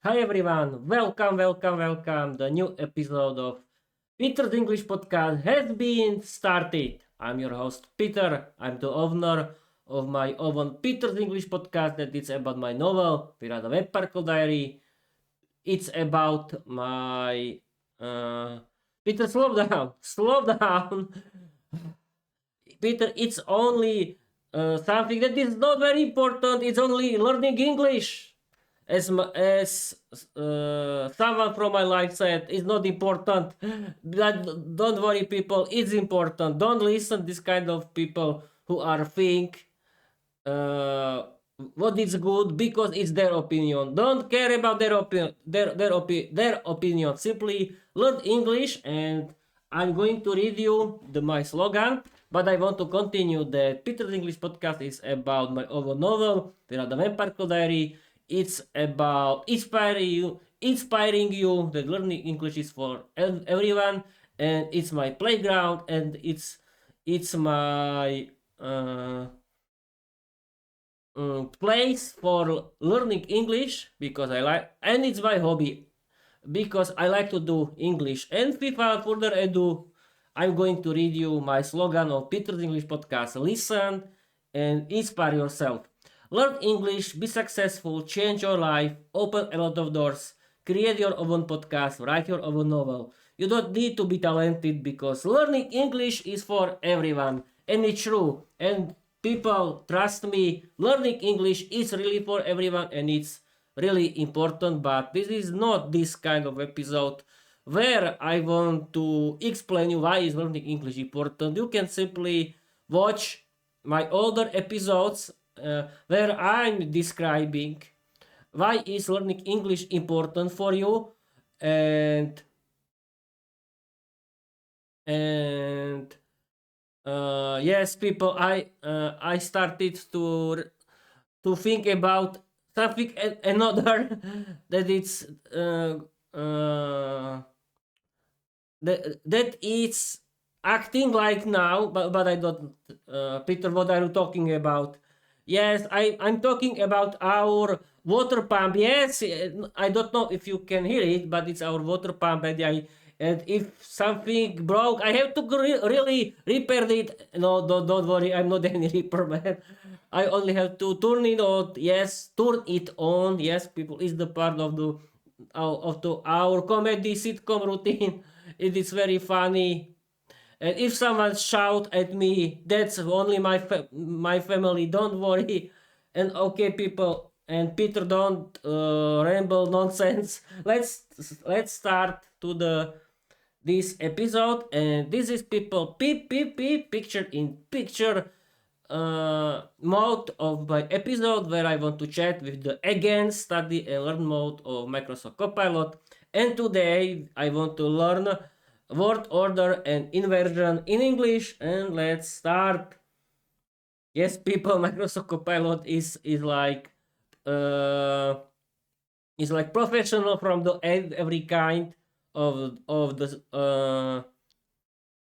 Hi everyone, welcome. The new episode of Peter's English podcast has been started. I'm your host Peter. I'm the owner of my own Peter's English podcast that is about my novel, Viera, the Vampire Diary. It's about my Peter, slow down. Peter, it's only something that is not very important. It's only learning English. As someone from my life said, it's not important. But don't worry, people. It's important. Don't listen this kind of people who are think uh, what is good because it's their opinion. Don't care about their opinion. Their opinion. Simply learn English, and I'm going to read you my slogan. But I want to continue that Peter's English podcast is about my own novel, the Vampire Diary. It's about inspiring you that learning English is for everyone, and it's my playground, and it's my place for learning English because I like, and it's my hobby because I like to do English. And without further ado, I'm going to read you my slogan of Peter's English podcast: listen and inspire yourself. Learn English, be successful, change your life, open a lot of doors, create your own podcast, write your own novel. You don't need to be talented because learning English is for everyone. And it's true. And people, trust me, learning English is really for everyone and it's really important. But this is not this kind of episode where I want to explain you why is learning English important. You can simply watch my older episodes where I'm describing why is learning English important for you, and and yes, people, I started to think about something another that it's that it's acting like now, but I don't. Peter, what are you talking about? Yes, I'm talking about our water pump. Yes, I don't know if you can hear it, but it's our water pump, and if something broke, I have to really repair it. No, don't worry, I'm not any repairman. I only have to turn it on. Yes, turn it on. Yes, people, is the part of our comedy sitcom routine. It is very funny. And if someone shout at me, that's only my family. Don't worry. And okay, people. And Peter, don't ramble nonsense. Let's start to this episode. And this is people picture in picture mode of my episode where I want to chat with the again study and learn mode of Microsoft Copilot. And today I want to learn word order and inversion in English. And let's start. Yes, people, Microsoft Copilot uh, is like professional from the every kind of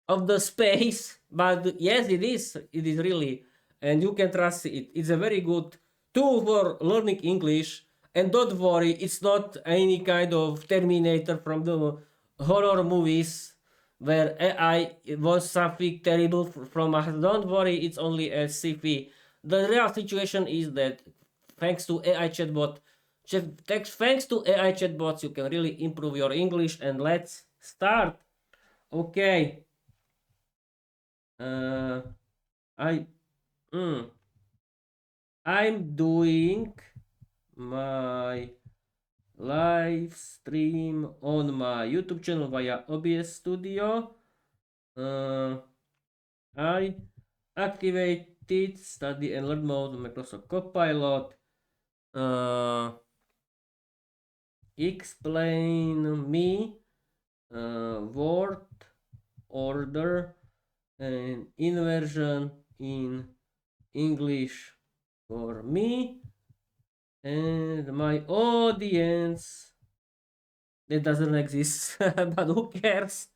the space. But yes, it is really, and you can trust it. It's a very good tool for learning English. And don't worry, it's not any kind of Terminator from the horror movies where AI was something terrible from us. Don't worry, it's only a sci-fi. The real situation is that thanks to AI chatbot, thanks to AI chatbots, you can really improve your English. And let's start. Okay. Uh, I mm, I'm doing my live stream on my YouTube channel via OBS Studio. Uh, I activated study and learn mode Microsoft Copilot. Uh, Explain me word order and inversion in English for me and my audience that doesn't exist. But who cares?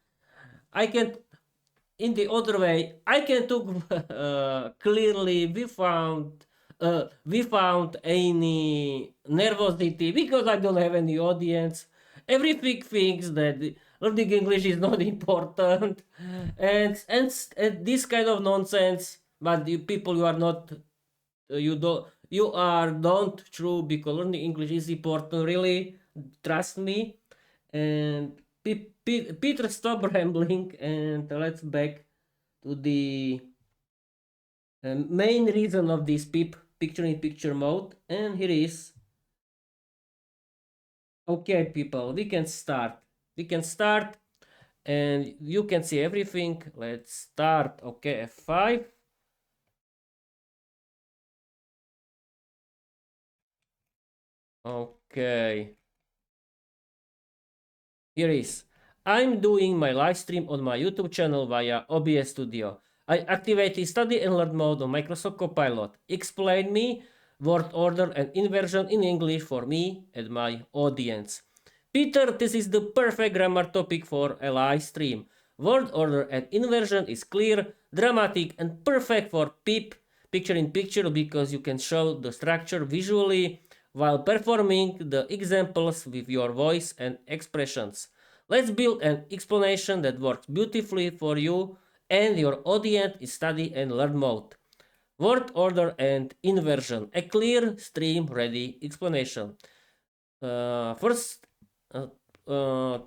I can, in the other way, I can talk clearly. We found we found any nervosity because I don't have any audience. Everything thinks that learning English is not important, and this kind of nonsense. But you people, you are not, you are don't true because learning English is important. Really, trust me. And Peter, stop rambling and let's back to the main reason of this picture in picture mode. And here is, okay, people, we can start and you can see everything. Let's start. Okay, F5. Okay, here is, I'm doing my live stream on my YouTube channel via OBS Studio. I activated study and learn mode on Microsoft Copilot. Explain me word order and inversion in English for me and my audience. Peter, this is the perfect grammar topic for a live stream. Word order and inversion is clear, dramatic, and perfect for picture in picture because you can show the structure visually while performing the examples with your voice and expressions. Let's build an explanation that works beautifully for you and your audience in study and learn mode. Word order and inversion. A clear, stream ready explanation. First uh, uh,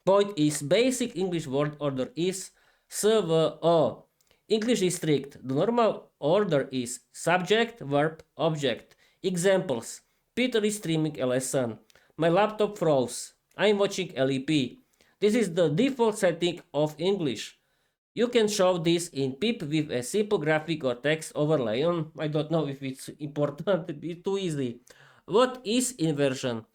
point is basic English word order is SVO. English is strict. The normal order is subject, verb, object. Examples. Peter is streaming a lesson. My laptop froze. I'm watching LEP. This is the default setting of English. You can show this in PIP with a simple graphic or text overlay. I don't know if it's important, it's too easy. What is inversion?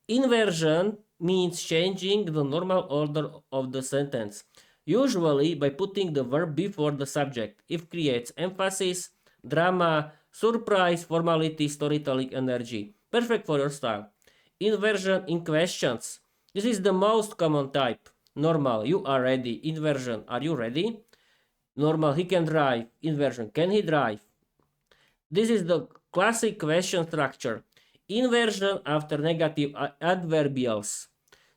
Inversion means changing the normal order of the sentence, usually by putting the verb before the subject. It creates emphasis, drama, surprise, formality, storytelling energy. Perfect for your style. Inversion in questions. This is the most common type. Normal, you are ready. Inversion, are you ready? Normal, he can drive. Inversion, can he drive? This is the classic question structure. Inversion after negative adverbials.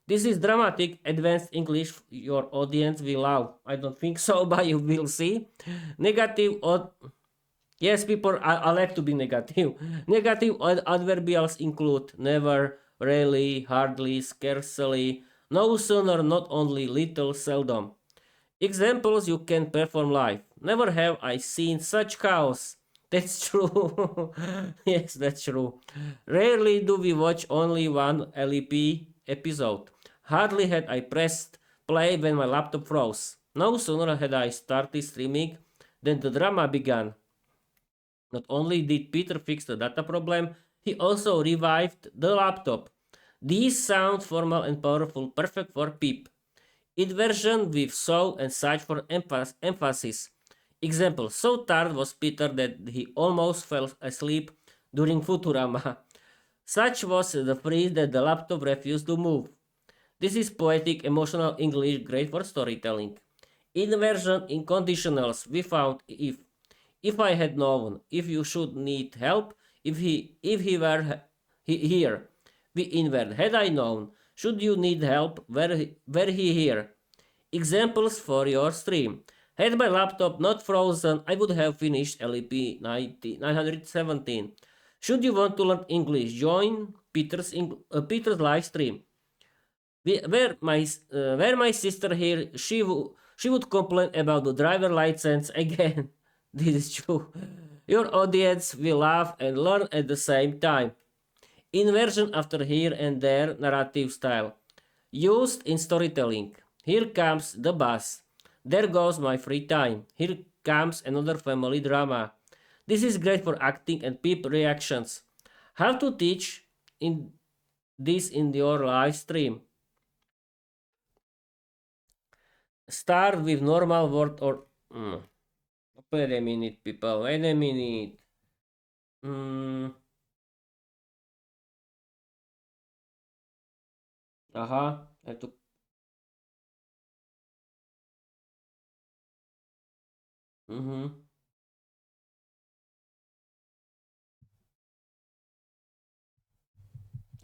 This is dramatic, advanced English your audience will love. I don't think so, but you will see. Negative, yes, people, I like to be negative. Negative adverbials include never, rarely, hardly, scarcely, no sooner, not only, little, seldom. Examples you can perform live. Never have I seen such chaos. That's true. Yes, that's true. Rarely do we watch only one LEP episode. Hardly had I pressed play when my laptop froze. No sooner had I started streaming than the drama began. Not only did Peter fix the data problem, he also revived the laptop. These sound formal and powerful, perfect for PEEP. Inversion with so and such for emphasis. Example, so tired was Peter that he almost fell asleep during Futurama. Such was the freeze that the laptop refused to move. This is poetic, emotional English, great for storytelling. Inversion in conditionals. We found if I had known, if you should need help, if he were here. We invert. Had I known, should you need help, were he here? Examples for your stream. Had my laptop not frozen, I would have finished LEP 917. Should you want to learn English, join Peter's live stream. Where my sister here, she would complain about the driver license again. This is true. Your audience will laugh and learn at the same time. Inversion after here and there narrative style. Used in storytelling. Here comes the bus. There goes my free time. Here comes another family drama. This is great for acting and peep reactions. How to teach in this in your live stream. Start with normal word or... Wait a minute, people. Wait a minute. Aha. I have to...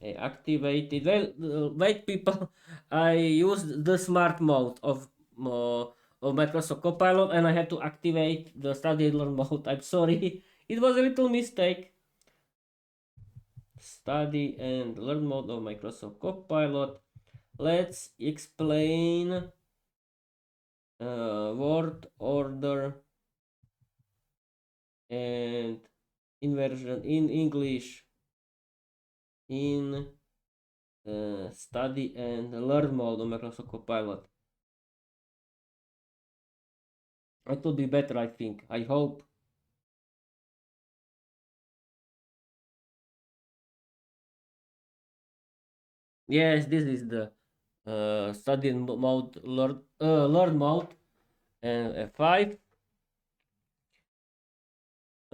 I activated. Well, wait, people. I used the smart mode of Microsoft Copilot, and I had to activate the study and learn mode. I'm sorry. It was a little mistake. Study and learn mode of Microsoft Copilot. Let's explain word order and inversion in English in study and learn mode of Microsoft Copilot. It will be better, I think. I hope. Yes, this is the study mode, learn mode, and F5.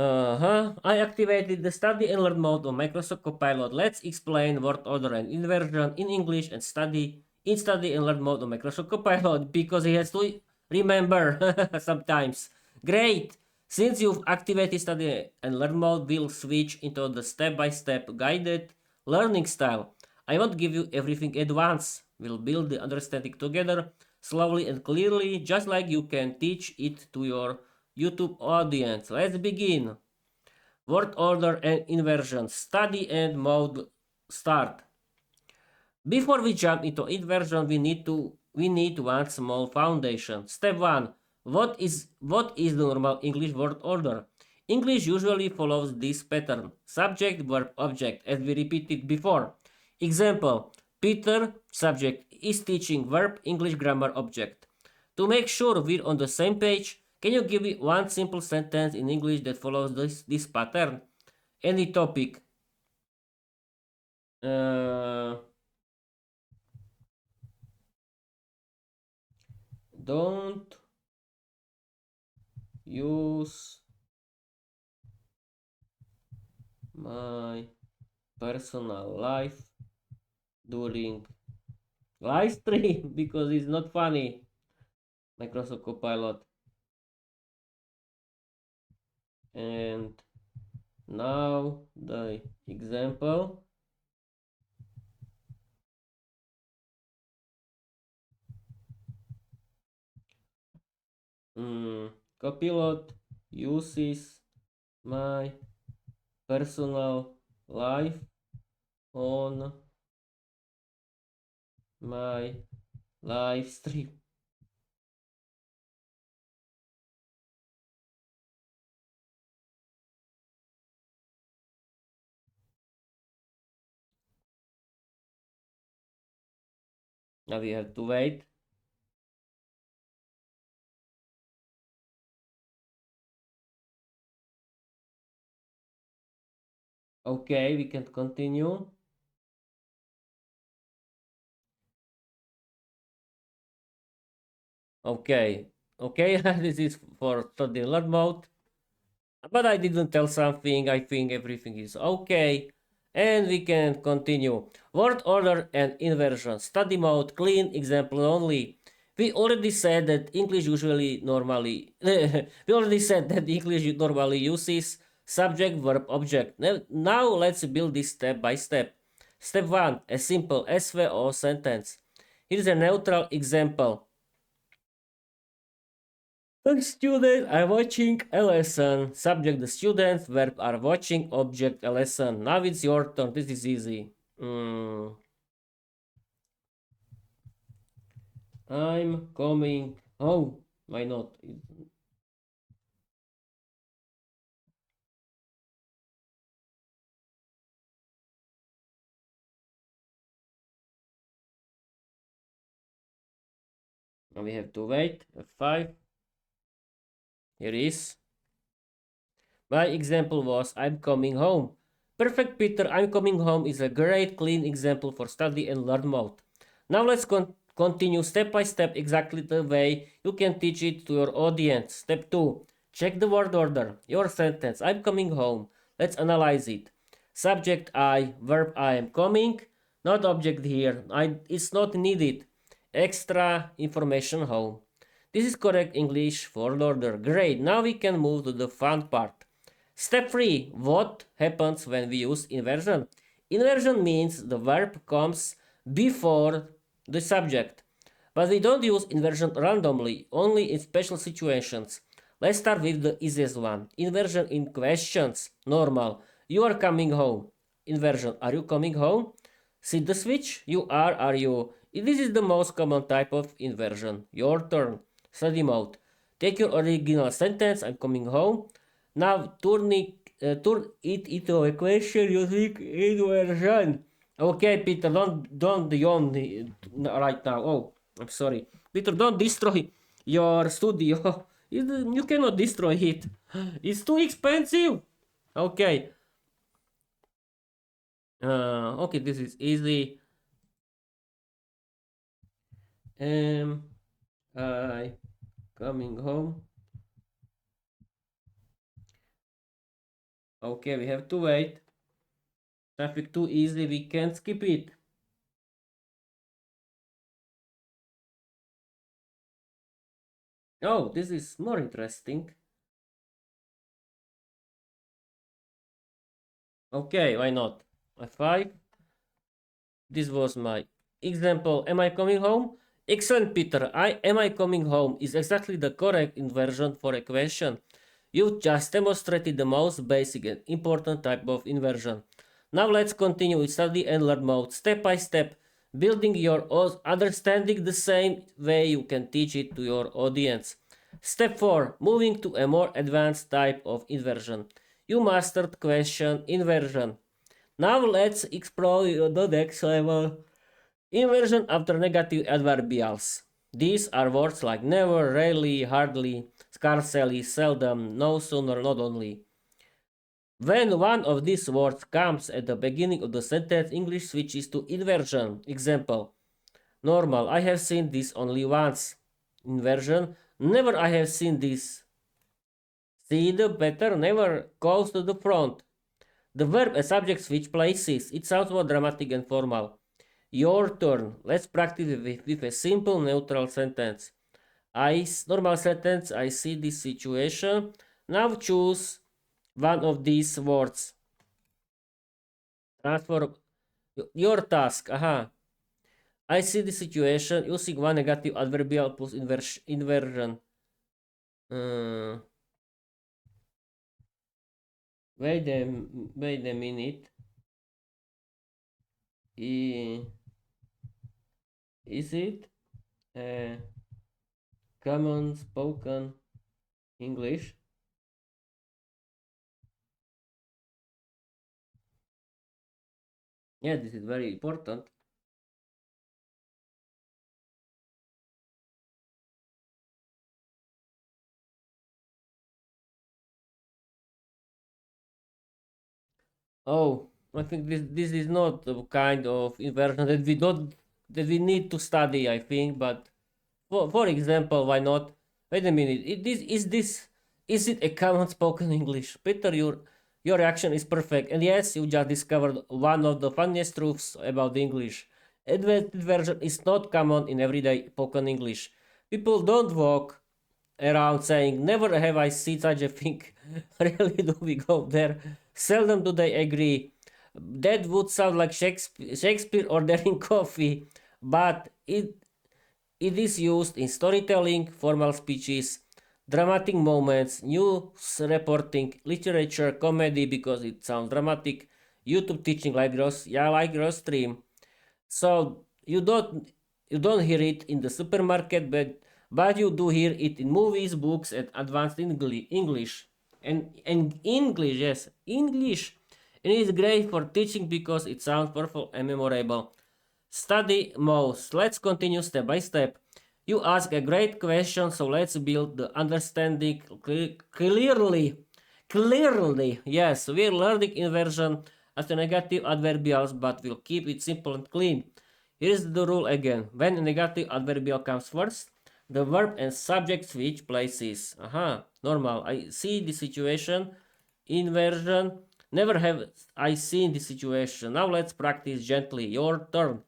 I activated the study and learn mode on Microsoft Copilot. Let's explain word order and inversion in English and study and learn mode on Microsoft Copilot because he has to remember sometimes. Great! Since you've activated study and learn mode, we'll switch into the step-by-step guided learning style. I won't give you everything at once. We'll build the understanding together slowly and clearly, just like you can teach it to your YouTube audience. Let's begin. Word order and inversion. Study and mode start. Before we jump into inversion, we need one small foundation. Step 1. What is the normal English word order? English usually follows this pattern. Subject, verb, object, as we repeated before. Example: Peter, subject, is teaching verb, English grammar, object. To make sure we're on the same page, can you give me one simple sentence in English that follows this pattern? Any topic. Uh, don't use my personal life during live stream because it's not funny. Microsoft Copilot. And now the example. Copilot uses my personal life on my live stream. Now we have to wait. Okay, we can continue. Okay, okay, this is for study learn mode. But I didn't tell something. I think everything is okay. And we can continue. Word order and inversion. Study mode, clean example only. We already said that English normally uses subject, verb, object. Now let's build this step by step. Step 1. A simple SVO sentence. Here is a neutral example. The students are watching a lesson. Subject: the students. Verb: are watching. Object: a lesson. Now it's your turn. This is easy. I'm coming home. Why not? Now we have to wait. F5. Here is. My example was I'm coming home. Perfect, Peter. I'm coming home is a great clean example for study and learn mode. Now let's continue step by step exactly the way you can teach it to your audience. Step 2. Check the word order. Your sentence. I'm coming home. Let's analyze it. Subject I, verb I am coming. Not object here. It's not needed. Extra information home. This is correct English for order. Great. Now we can move to the fun part. Step 3. What happens when we use inversion? Inversion means the verb comes before the subject. But we don't use inversion randomly, only in special situations. Let's start with the easiest one. Inversion in questions. Normal. You are coming home. Inversion. Are you coming home? See the switch? You are you? This is the most common type of inversion. Your turn. Study mode. Take your original sentence, I'm coming home. Now turn it into a question using inversion. Okay, Peter, don't yawn right now. Oh, I'm sorry. Peter, don't destroy your studio. You cannot destroy it. It's too expensive. Okay. Okay, this is easy. I coming home. Okay, we have to wait. Traffic too easy, we can't skip it. Oh, this is more interesting. Okay, why not? F5. This was my example. Am I coming home? Excellent, Peter. Am I coming home is exactly the correct inversion for a question. You just demonstrated the most basic and important type of inversion. Now let's continue with study and learn mode step by step, building your understanding the same way you can teach it to your audience. Step 4. Moving to a more advanced type of inversion. You mastered question inversion. Now let's explore the next level. Inversion after negative adverbials. These are words like never, rarely, hardly, scarcely, seldom, no sooner, not only. When one of these words comes at the beginning of the sentence, English switches to inversion. Example: normal, I have seen this only once. Inversion: never, I have seen this. See the better, never goes to the front. The verb and subject switch places. It sounds more dramatic and formal. Your turn. Let's practice with a simple neutral sentence. Normal sentence, I see this situation. Now choose one of these words. Transfer your task. Aha. I see the situation using one negative adverbial plus inversion. Uh, wait a minute. Is it common spoken English? Yeah, this is very important. Oh, I think this is not the kind of inversion that we need to study, I think, but for example, why not? Wait a minute. Is it a common spoken English? Peter, your reaction is perfect. And yes, you just discovered one of the funniest truths about English. Advanced version is not common in everyday spoken English. People don't walk around saying, never have I seen such a thing. Really do we go there? Seldom do they agree. That would sound like Shakespeare ordering coffee, but it is used in storytelling, formal speeches, dramatic moments, news reporting, literature, comedy because it sounds dramatic, YouTube teaching like Ross stream. So you don't hear it in the supermarket, but you do hear it in movies, books, and advanced English. And English, yes, English. And it is great for teaching because it sounds powerful and memorable. Study most. Let's continue step by step. You ask a great question, so let's build the understanding clearly. Clearly, yes, we're learning inversion as a negative adverbials, but we'll keep it simple and clean. Here's the rule again. When a negative adverbial comes first, the verb and subject switch places. Aha, normal. I see the situation. Inversion. Never have I seen the situation. Now let's practice gently. Your turn.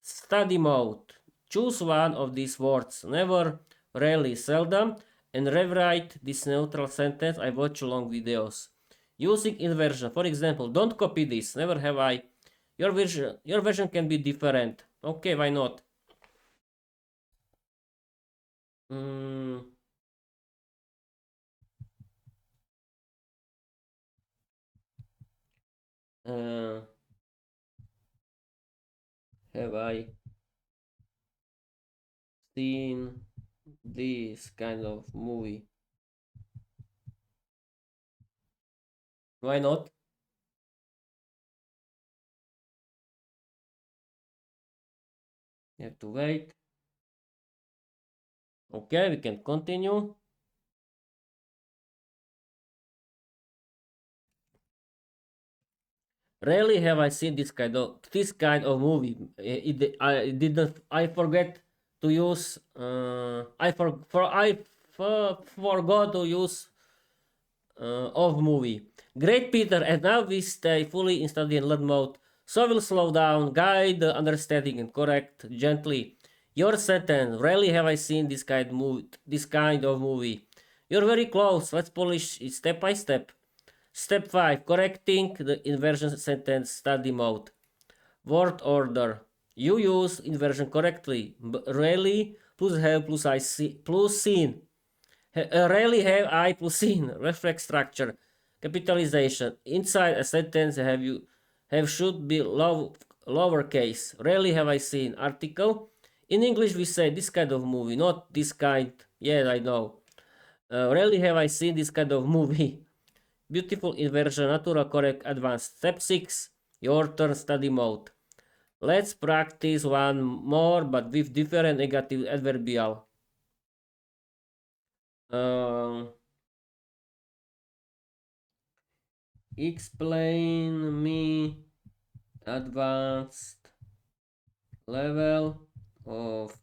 Study mode. Choose one of these words. Never, rarely, seldom, and rewrite this neutral sentence. I watch long videos. Using inversion. For example, don't copy this. Never have I Your version can be different. Okay, why not? Mm, uh, have I seen this kind of movie? Why not? You have to wait. Okay, we can continue. Rarely have I seen this kind of movie. I didn't. I forget to use. I forgot to use of movie. Great Peter, and now we stay fully in study and learn mode. So we'll slow down, guide the understanding and correct gently. Your sentence. Rarely have I seen this kind of movie. You're very close. Let's polish it step by step. Step 5. Correcting the inversion sentence study mode. Word order. You use inversion correctly. Rarely plus have plus I see plus seen. Rarely have I plus seen. Reflex structure. Capitalization. Inside a sentence have should be lowercase. Rarely have I seen. Article. In English we say this kind of movie, not this kind. Yeah, I know. Rarely have I seen this kind of movie. Beautiful inversion, natural correct, advanced. Step 6. Your turn, study mode. Let's practice one more, but with different negative adverbial. Um, Explain me advanced level of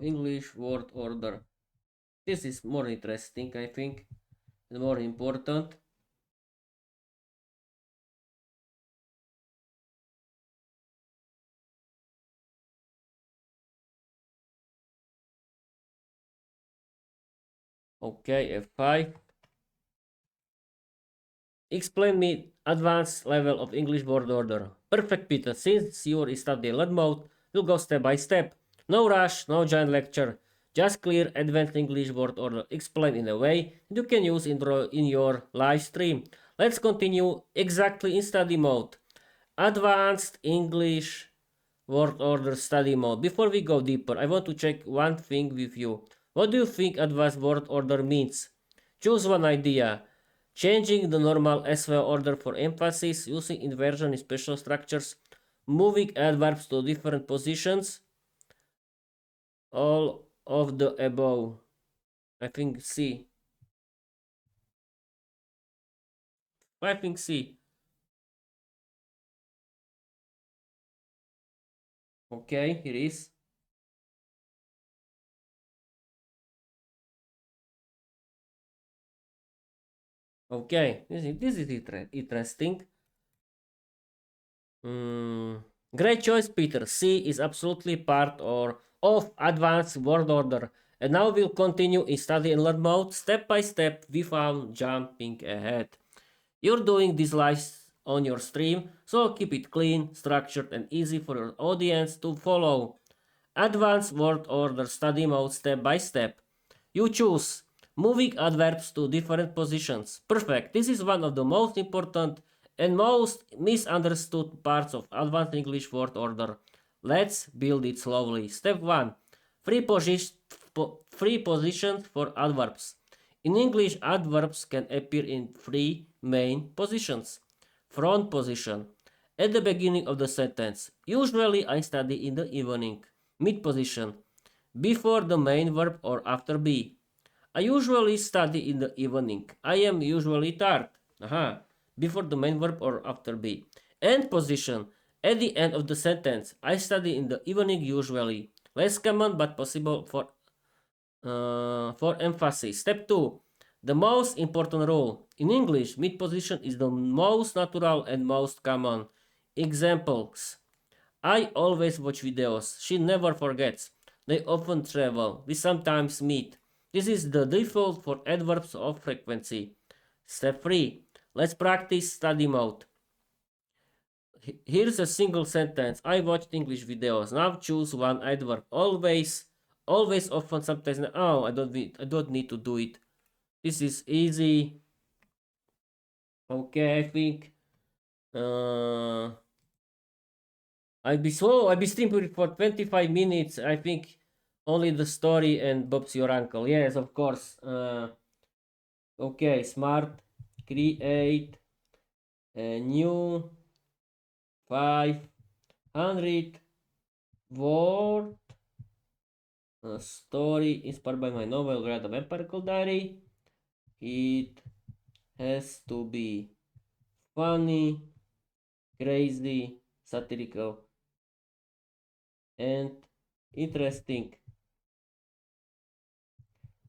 English word order. This is more interesting, I think, and more important. Okay, F5. Explain me advanced level of English word order. Perfect, Peter. Since you're in study learn mode, we'll go step by step. No rush, no giant lecture. Just clear advanced English word order explained in a way you can use in your live stream. Let's continue exactly in study mode. Advanced English word order study mode. Before we go deeper, I want to check one thing with you. What do you think advanced word order means? Choose one idea. Changing the normal SVO order for emphasis, using inversion in special structures, moving adverbs to different positions, all of the above. I think C. I think C. Okay, here is. Okay, this is interesting. Mm, great choice, Peter. C is absolutely part of advanced word order. And now we'll continue in study and learn mode step by step without jumping ahead. You're doing this live on your stream, so keep it clean, structured, and easy for your audience to follow. Advanced word order study mode step by step. You choose moving adverbs to different positions. Perfect. This is one of the most important and most misunderstood parts of advanced English word order. Let's build it slowly. Step 1. Free positions for adverbs. In English, adverbs can appear in three main positions. Front position. At the beginning of the sentence. Usually I study in the evening. Mid position. Before the main verb or after be. I usually study in the evening. I am usually tired. Aha. Before the main verb or after be. End position. At the end of the sentence. I study in the evening usually. Less common but possible for emphasis. Step 2. The most important rule. In English, mid position is the most natural and most common. Examples. I always watch videos. She never forgets. They often travel. We sometimes meet. This is the default for adverbs of frequency. Step 3. Let's practice study mode. Here's a single sentence. I watched English videos. Now choose one adverb. Always, always, often, sometimes. Oh, I don't need to do it. This is easy. Okay, I think. I'll be streaming for 25 minutes. I think only the story and Bob's your uncle. Yes, of course. Okay, smart. Create a new 500 word story inspired by my novel Viera the Vampire Diary. It has to be funny, crazy, satirical, and interesting.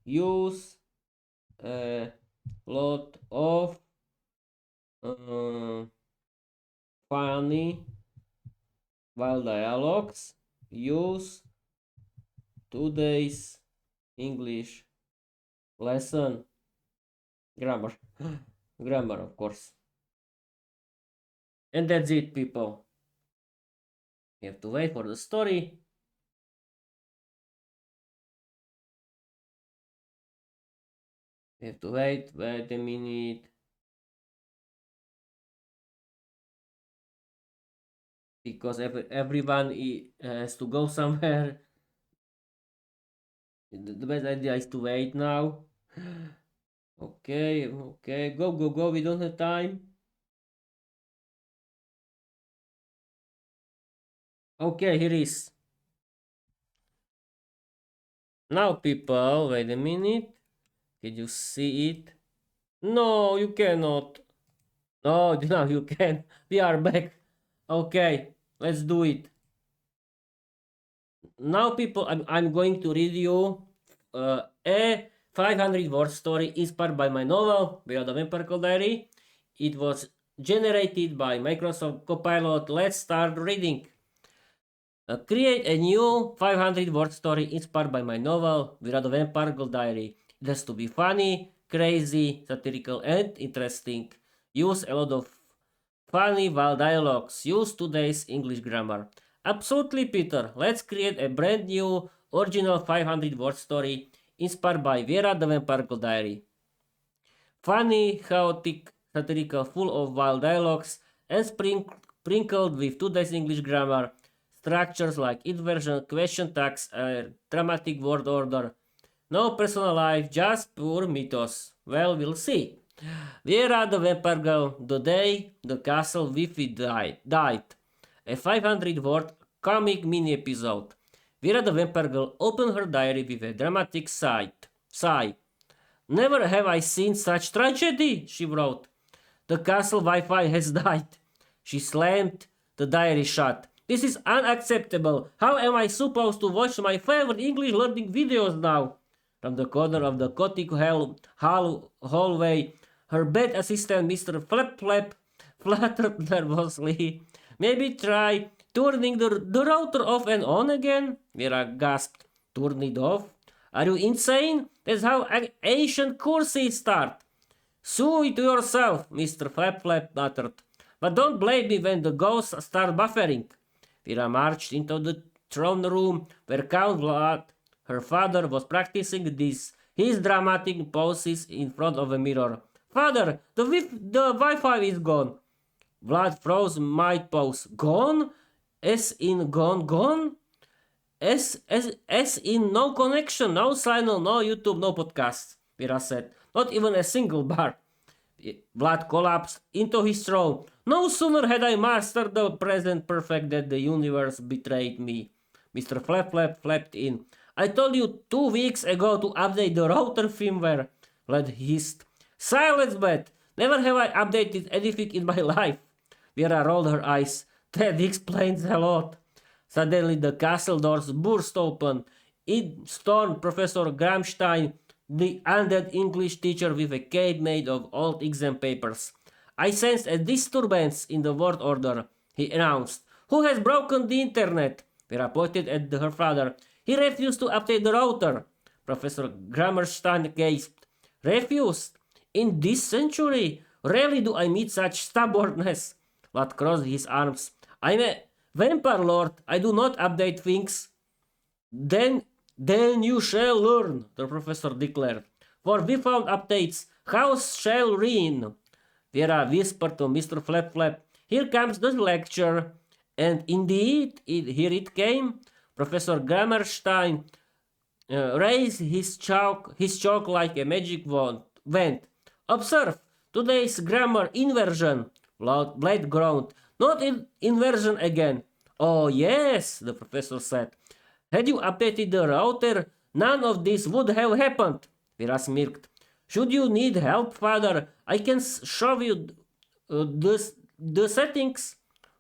Use a lot of funny while dialogues. Use today's English lesson. Grammar. Grammar, of course. And that's it, people. You have to wait for the story. You have to wait a minute. Because everyone has to go somewhere. The best idea is to wait now. Okay, go. We don't have time. Okay, here is. Now, people, wait a minute. Can you see it? No, you cannot. No, now you can. We are back. Okay, let's do it. Now, people, I'm going to read you a 500 word story inspired by my novel, Viera the Vampire Diary. It was generated by Microsoft Copilot. Let's start reading. Create a new 500 word story inspired by my novel, Viera the Vampire Diary. It has to be funny, crazy, satirical, and interesting. Use a lot of funny while dialogues. Use today's English grammar. Absolutely, Peter. Let's create a brand new, original 500 word story inspired by Viera the Vampire Diary. Funny, chaotic, satirical, full of wild dialogues, and sprinkled with today's English grammar. Structures like inversion, question tags, dramatic word order. No personal life, just pure mythos. Well, we'll see. Viera the Vampire Girl, the day the castle Wifi died. A 500 word comic mini episode. Viera the Vampire Girl opened her diary with a dramatic sigh. Never have I seen such tragedy, she wrote. The castle Wi-Fi has died. She slammed the diary shut. This is unacceptable. How am I supposed to watch my favorite English learning videos now? From the corner of the gothic hallway, her bed assistant, Mr. Flap Flap, fluttered nervously. Maybe try turning the router off and on again? Viera gasped. Turn it off? Are you insane? That's how ancient courses start. Sue it to yourself, Mr. Flap Flap muttered. But don't blame me when the ghosts start buffering. Viera marched into the throne room where Count Vlad, her father, was practicing his dramatic poses in front of a mirror. Father, the Wi-Fi is gone. Vlad froze mid-pose. Gone? As in gone? As in no connection, no signal, no YouTube, no podcast, Viera said. Not even a single bar. Vlad collapsed into his throne. No sooner had I mastered the present perfect than the universe betrayed me. Mr. Flap Flap flapped in. I told you 2 weeks ago to update the router firmware. Vlad hissed. Silence, Bat! Never have I updated anything in my life. Viera rolled her eyes. That explains a lot. Suddenly the castle doors burst open. In stormed Professor Gramstein, the undead English teacher with a cape made of old exam papers. I sensed a disturbance in the word order, he announced. Who has broken the internet? Viera pointed at her father. He refused to update the router. Professor Grammerstein gasped. Refused? In this century? Rarely do I meet such stubbornness. Vlad crossed his arms. I'm a vampire lord. I do not update things. Then you shall learn, the professor declared. For we found updates. House shall reign. Viera whispered to Mr. Flap. Here comes the lecture. And indeed, here it came. Professor Grammerstein raised his chalk like a magic wand. Observe, today's grammar inversion. Blade groaned. Not inversion again. Oh yes, the professor said. Had you updated the router, none of this would have happened. Viera smirked. Should you need help, father, I can show you the settings.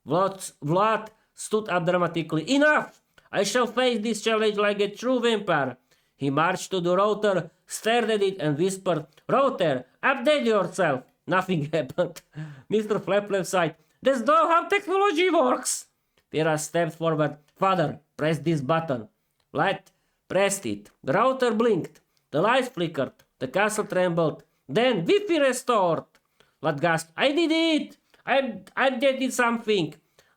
Vlad stood up dramatically. Enough! I shall face this challenge like a true vampire. He marched to the router, stared at it, and whispered, Router, update yourself. Nothing happened. Mr. Flap sighed. That's not how technology works. Viera stepped forward. Father, press this button. Vlad pressed it. The router blinked. The lights flickered. The castle trembled. Then Wi-Fi restored. Vlad gasped. I did it! I updated something.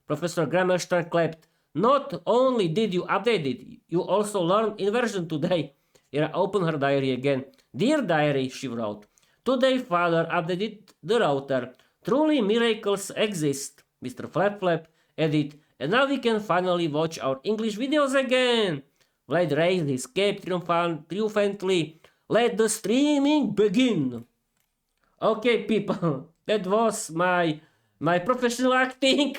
Professor Grammerstein clapped. Not only did you update it, you also learned inversion today. Viera opened her diary again. Dear diary, she wrote. Today father updated the router. Truly miracles exist. Mr. Flap added. And now we can finally watch our English videos again. Vlad raised his cape triumphantly. Let the streaming begin. Okay, people, that was my professional acting.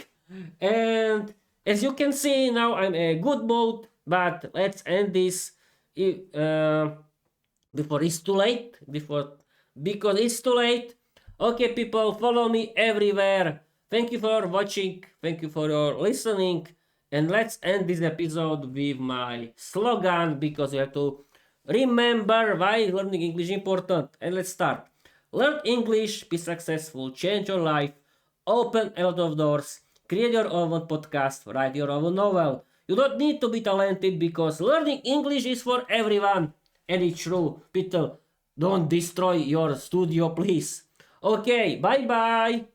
And as you can see, now I'm in a good mood. But let's end this before it's too late. Because it's too late. Okay, people, follow me everywhere. Thank you for watching. Thank you for your listening. And let's end this episode with my slogan, because you have to remember why learning English is important. And let's start. Learn English, be successful, change your life, open a lot of doors, create your own podcast, write your own novel. You don't need to be talented, because learning English is for everyone. And it's true. People, don't destroy your studio, please. Okay, bye-bye.